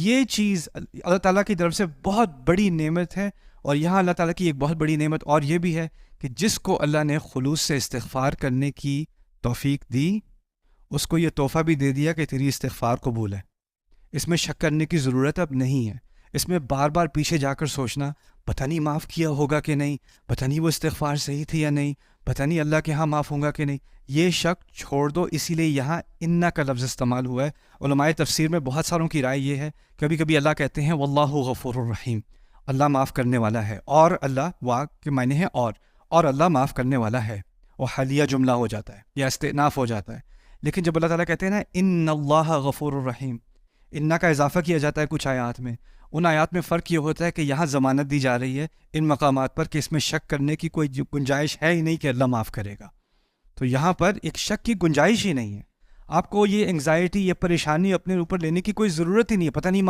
یہ چیز اللہ تعالیٰ کی طرف سے بہت بڑی نعمت ہے. اور یہاں اللہ تعالیٰ کی ایک بہت بڑی نعمت اور یہ بھی ہے کہ جس کو اللہ نے خلوص سے استغفار کرنے کی توفیق دی اس کو یہ تحفہ بھی دے دیا کہ تیری استغفار قبول ہے. اس میں شک کرنے کی ضرورت اب نہیں ہے. اس میں بار بار پیچھے جا کر سوچنا پتہ نہیں معاف کیا ہوگا کہ نہیں، پتہ نہیں وہ استغفار صحیح تھی یا نہیں، پتہ نہیں اللہ کے ہاں معاف ہوگا کہ نہیں، یہ شک چھوڑ دو. اسی لیے یہاں انا کا لفظ استعمال ہوا ہے. علماء تفسیر میں بہت ساروں کی رائے یہ ہے، کبھی کبھی اللہ کہتے ہیں واللہ غفور الرحیم، اللہ معاف کرنے والا ہے، اور اللہ وا کے معنی ہے اور اللہ معاف کرنے والا ہے، وہ حالیہ جملہ ہو جاتا ہے یا استئناف ہو جاتا ہے. لیکن جب اللہ تعالیٰ کہتے ہیں نا ان اللہ غفور الرحیم، انا کا اضافہ کیا جاتا ہے کچھ آیات میں. ان آیات میں فرق یہ ہوتا ہے کہ یہاں ضمانت دی جا رہی ہے ان مقامات پر کہ اس میں شک کرنے کی کوئی گنجائش ہے ہی نہیں کہ اللہ معاف کرے گا. تو یہاں پر ایک شک کی گنجائش ہی نہیں ہے. آپ کو یہ انگزائٹی، یہ پریشانی اپنے اوپر لینے کی کوئی ضرورت ہی نہیں ہے. پتہ نہیں